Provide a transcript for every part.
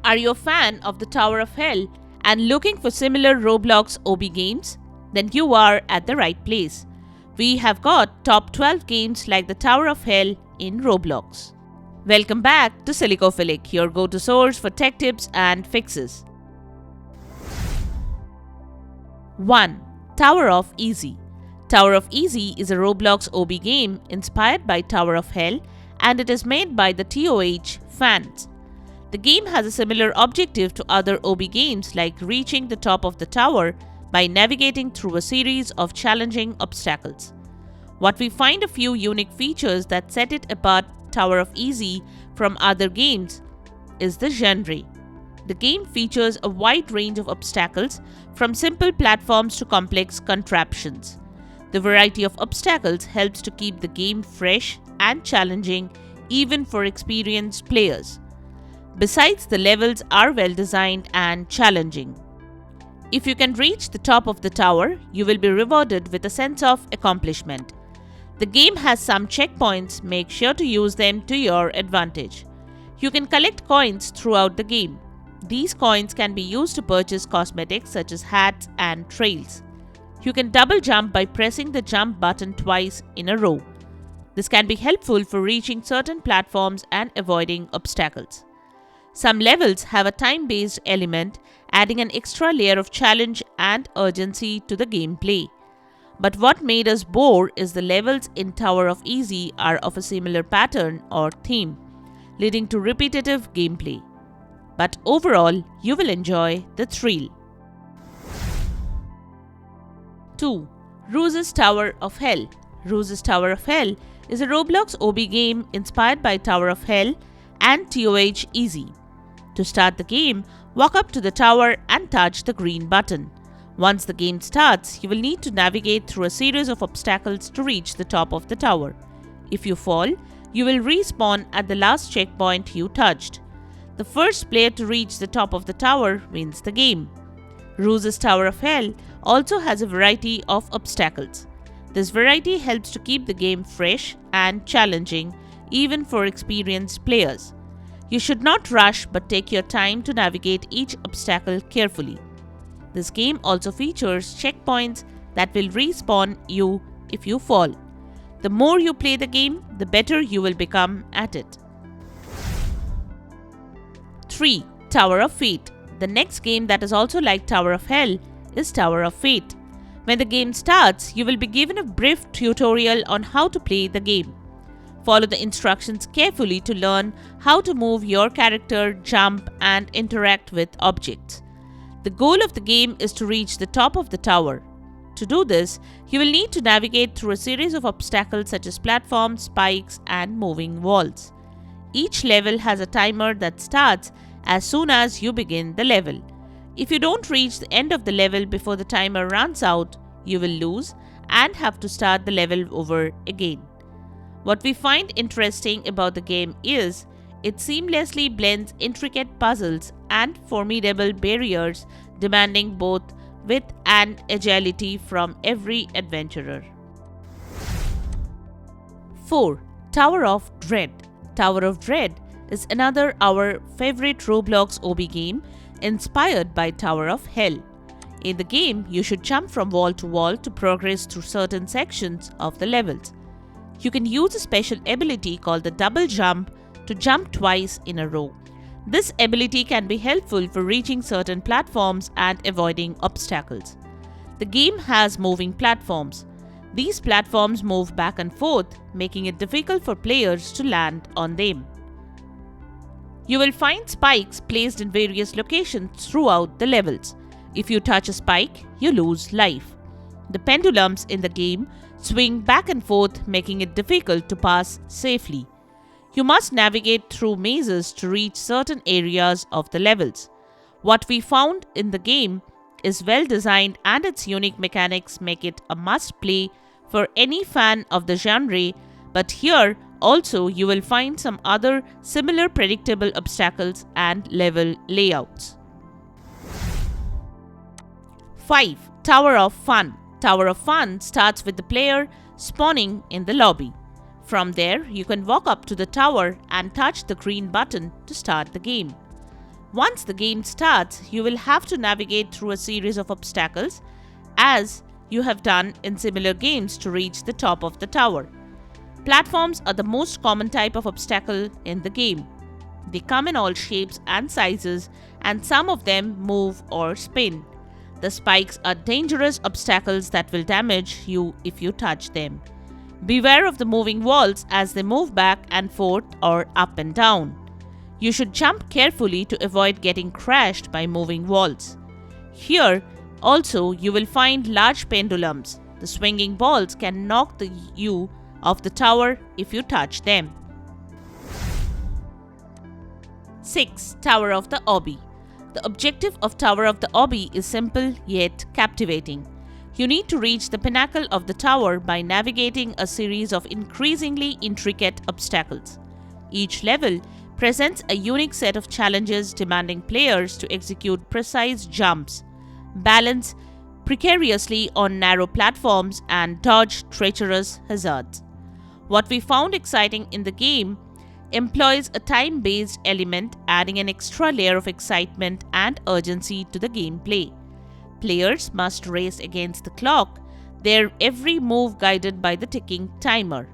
Are you a fan of the Tower of Hell and looking for similar Roblox OB games? Then you are at the right place. We have got top 12 games like the Tower of Hell in Roblox. Welcome back to Silicophilic, your go-to source for tech tips and fixes. 1. Tower of Easy. Tower of Easy is a Roblox OB game inspired by Tower of Hell, and it is made by the TOH fans. The game has a similar objective to other OB games like reaching the top of the tower by navigating through a series of challenging obstacles. What we find a few unique features that set it apart Tower of Easy from other games is the genre. The game features a wide range of obstacles from simple platforms to complex contraptions. The variety of obstacles helps to keep the game fresh and challenging even for experienced players. Besides, the levels are well designed and challenging. If you can reach the top of the tower, you will be rewarded with a sense of accomplishment. The game has some checkpoints, make sure to use them to your advantage. You can collect coins throughout the game. These coins can be used to purchase cosmetics such as hats and trails. You can double jump by pressing the jump button twice in a row. This can be helpful for reaching certain platforms and avoiding obstacles. Some levels have a time-based element, adding an extra layer of challenge and urgency to the gameplay. But what made us bored is the levels in Tower of Easy are of a similar pattern or theme, leading to repetitive gameplay. But overall, you will enjoy the thrill. 2. Ruse's Tower of Hell. Ruse's Tower of Hell is a Roblox OB game inspired by Tower of Hell and TOH Easy. To start the game, walk up to the tower and touch the green button. Once the game starts, you will need to navigate through a series of obstacles to reach the top of the tower. If you fall, you will respawn at the last checkpoint you touched. The first player to reach the top of the tower wins the game. Ruse's Tower of Hell also has a variety of obstacles. This variety helps to keep the game fresh and challenging even for experienced players. You should not rush but take your time to navigate each obstacle carefully. This game also features checkpoints that will respawn you if you fall. The more you play the game, the better you will become at it. 3. Tower of Fate. The next game that is also like Tower of Hell is Tower of Fate. When the game starts, you will be given a brief tutorial on how to play the game. Follow the instructions carefully to learn how to move your character, jump, and interact with objects. The goal of the game is to reach the top of the tower. To do this, you will need to navigate through a series of obstacles such as platforms, spikes, and moving walls. Each level has a timer that starts as soon as you begin the level. If you don't reach the end of the level before the timer runs out, you will lose and have to start the level over again. What we find interesting about the game is it seamlessly blends intricate puzzles and formidable barriers, demanding both width and agility from every adventurer. 4. Tower of Dread. Tower of Dread is another our favorite Roblox OB game inspired by Tower of Hell. In the game, you should jump from wall to wall to progress through certain sections of the levels. You can use a special ability called the double jump to jump twice in a row. This ability can be helpful for reaching certain platforms and avoiding obstacles. The game has moving platforms. These platforms move back and forth, making it difficult for players to land on them. You will find spikes placed in various locations throughout the levels. If you touch a spike, you lose life. The pendulums in the game swing back and forth, making it difficult to pass safely. You must navigate through mazes to reach certain areas of the levels. What we found in the game is well designed and its unique mechanics make it a must-play for any fan of the genre, but here also you will find some other similar predictable obstacles and level layouts. 5. Tower of Fun. Tower of Fun starts with the player spawning in the lobby. From there, you can walk up to the tower and touch the green button to start the game. Once the game starts, you will have to navigate through a series of obstacles, as you have done in similar games, to reach the top of the tower. Platforms are the most common type of obstacle in the game. They come in all shapes and sizes, and some of them move or spin. The spikes are dangerous obstacles that will damage you if you touch them. Beware of the moving walls as they move back and forth or up and down. You should jump carefully to avoid getting crashed by moving walls. Here, also, you will find large pendulums. The swinging balls can knock you off the tower if you touch them. 6. Tower of the Obby. The objective of Tower of the Obby is simple yet captivating. You need to reach the pinnacle of the tower by navigating a series of increasingly intricate obstacles. Each level presents a unique set of challenges demanding players to execute precise jumps, balance precariously on narrow platforms, and dodge treacherous hazards. What we found exciting in the game employs a time-based element, adding an extra layer of excitement and urgency to the gameplay. Players must race against the clock, their every move guided by the ticking timer.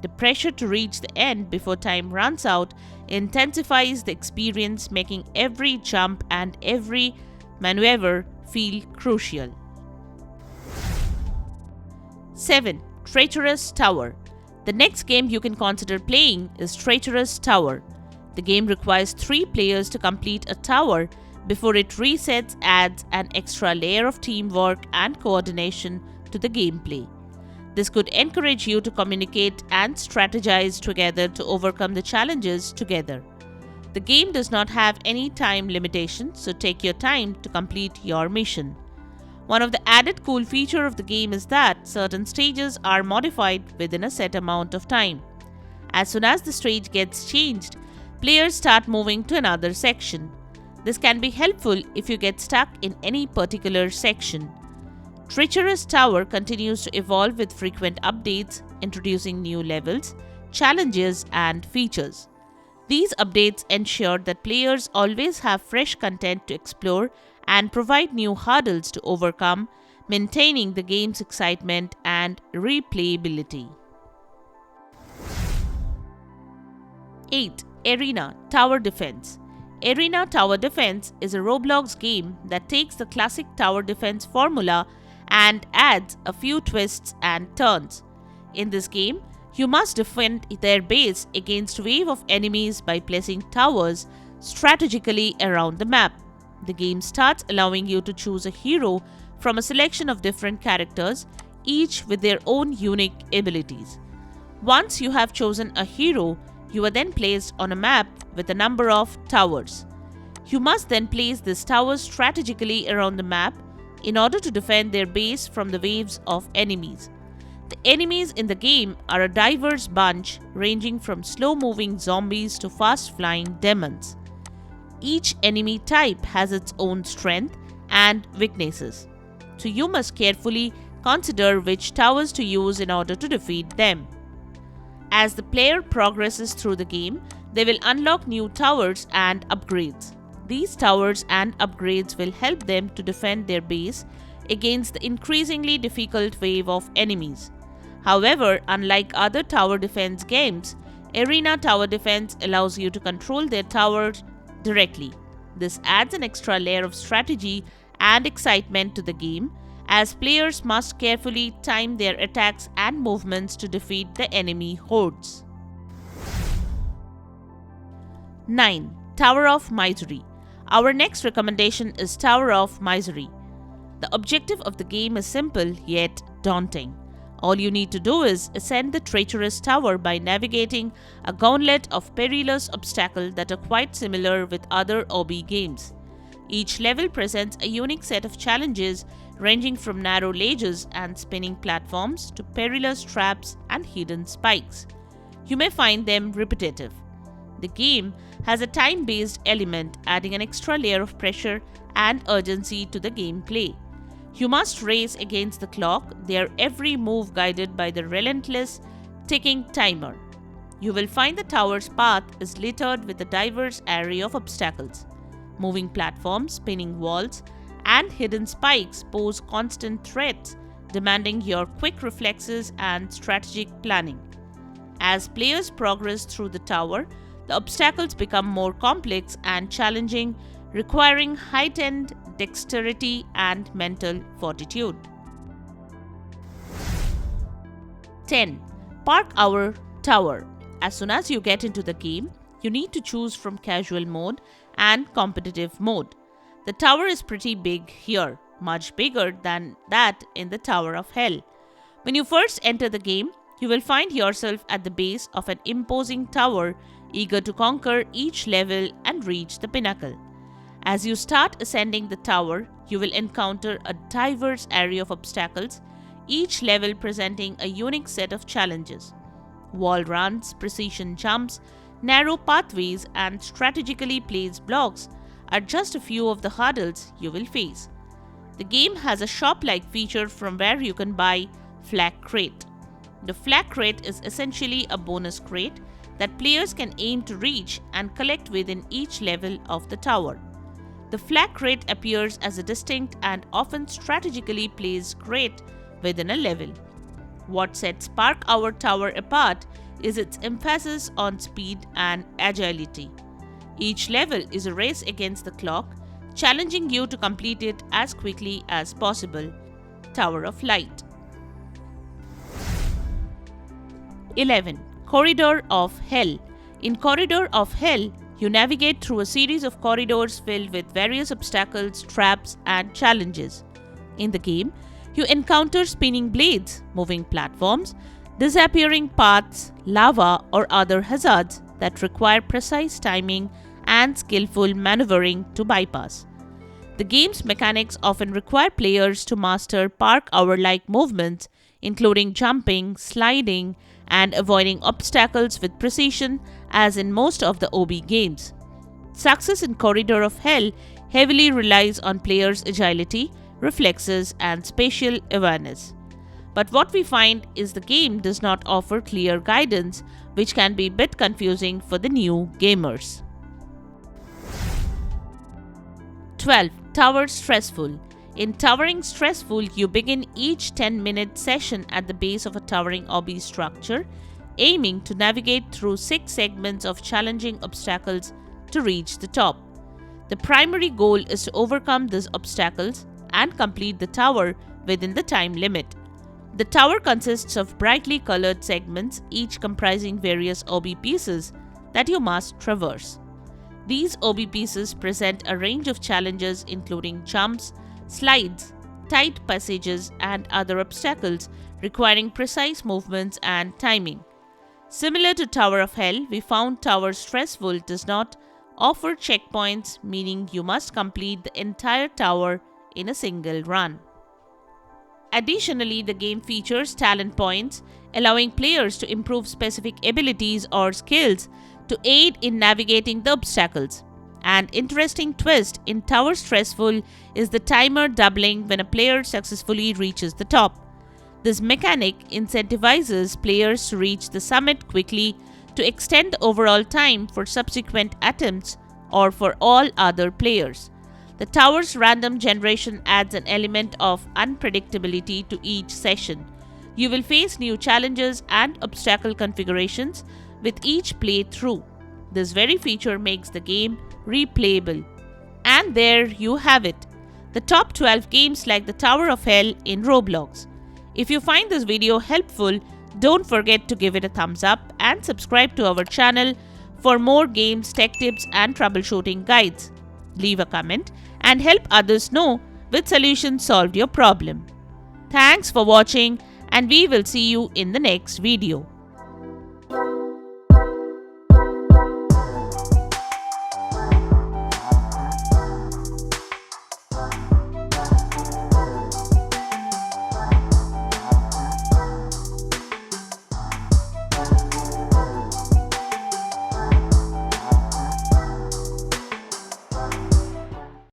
The pressure to reach the end before time runs out intensifies the experience, making every jump and every maneuver feel crucial. 7. Treacherous Tower. The next game you can consider playing is Treacherous Tower. The game requires 3 players to complete a tower before it resets, adds an extra layer of teamwork and coordination to the gameplay. This could encourage you to communicate and strategize together to overcome the challenges together. The game does not have any time limitation, so take your time to complete your mission. One of the added cool feature of the game is that certain stages are modified within a set amount of time. As soon as the stage gets changed, players start moving to another section. This can be helpful if you get stuck in any particular section. Treacherous Tower continues to evolve with frequent updates, introducing new levels, challenges, and features. These updates ensure that players always have fresh content to explore and provide new hurdles to overcome, maintaining the game's excitement and replayability. 8. Arena Tower Defense. Arena Tower Defense is a Roblox game that takes the classic tower defense formula and adds a few twists and turns. In this game, you must defend their base against a wave of enemies by placing towers strategically around the map. The game starts allowing you to choose a hero from a selection of different characters, each with their own unique abilities. Once you have chosen a hero, you are then placed on a map with a number of towers. You must then place these towers strategically around the map in order to defend their base from the waves of enemies. The enemies in the game are a diverse bunch ranging from slow-moving zombies to fast-flying demons. Each enemy type has its own strength and weaknesses, so you must carefully consider which towers to use in order to defeat them. As the player progresses through the game, they will unlock new towers and upgrades. These towers and upgrades will help them to defend their base against the increasingly difficult wave of enemies. However, unlike other tower defense games, Arena Tower Defense allows you to control their towers directly. This adds an extra layer of strategy and excitement to the game, as players must carefully time their attacks and movements to defeat the enemy hordes. 9. Tower of Misery. Our next recommendation is Tower of Misery. The objective of the game is simple yet daunting. All you need to do is ascend the treacherous tower by navigating a gauntlet of perilous obstacles that are quite similar with other obby games. Each level presents a unique set of challenges ranging from narrow ledges and spinning platforms to perilous traps and hidden spikes. You may find them repetitive. The game has a time-based element, adding an extra layer of pressure and urgency to the gameplay. You must race against the clock, their every move guided by the relentless ticking timer. You will find the tower's path is littered with a diverse array of obstacles. Moving platforms, spinning walls, and hidden spikes pose constant threats, demanding your quick reflexes and strategic planning. As players progress through the tower, the obstacles become more complex and challenging, requiring heightened dexterity and mental fortitude. 10. Park Our Tower. As soon as you get into the game, you need to choose from casual mode and competitive mode. The tower is pretty big here, much bigger than that in the Tower of Hell. When you first enter the game, you will find yourself at the base of an imposing tower, eager to conquer each level and reach the pinnacle. As you start ascending the tower, you will encounter a diverse array of obstacles, each level presenting a unique set of challenges. Wall runs, precision jumps, narrow pathways, and strategically placed blocks are just a few of the hurdles you will face. The game has a shop-like feature from where you can buy Flag Crate. The Flag Crate is essentially a bonus crate that players can aim to reach and collect within each level of the tower. The Flag Crate appears as a distinct and often strategically placed crate within a level. What sets Park Our Tower apart is its emphasis on speed and agility. Each level is a race against the clock, challenging you to complete it as quickly as possible. Tower of Light. 11. Corridor of Hell. In Corridor of Hell, you navigate through a series of corridors filled with various obstacles, traps, and challenges. In the game, you encounter spinning blades, moving platforms, disappearing paths, lava, or other hazards that require precise timing and skillful maneuvering to bypass. The game's mechanics often require players to master park hour-like movements, including jumping, sliding, and avoiding obstacles with precision, as in most of the OB games. Success in Corridor of Hell heavily relies on players' agility, reflexes, and spatial awareness. But what we find is the game does not offer clear guidance, which can be a bit confusing for the new gamers. 12. Tower Stressful. In Towering Stressful, you begin each 10-minute session at the base of a towering obby structure, aiming to navigate through 6 segments of challenging obstacles to reach the top. The primary goal is to overcome these obstacles and complete the tower within the time limit. The tower consists of brightly colored segments, each comprising various obby pieces that you must traverse. These obby pieces present a range of challenges including jumps, slides, tight passages, and other obstacles requiring precise movements and timing. Similar to Tower of Hell, we found Tower Stressful does not offer checkpoints, meaning you must complete the entire tower in a single run. Additionally, the game features talent points, allowing players to improve specific abilities or skills to aid in navigating the obstacles. An interesting twist in Tower Stressful is the timer doubling when a player successfully reaches the top. This mechanic incentivizes players to reach the summit quickly to extend the overall time for subsequent attempts or for all other players. The tower's random generation adds an element of unpredictability to each session. You will face new challenges and obstacle configurations with each playthrough. This very feature makes the game replayable. And there you have it, the top 12 games like the Tower of Hell in Roblox. If you find this video helpful, don't forget to give it a thumbs up and subscribe to our channel for more games, tech tips, and troubleshooting guides. Leave a comment and help others know which solution solved your problem. Thanks for watching, and we will see you in the next video.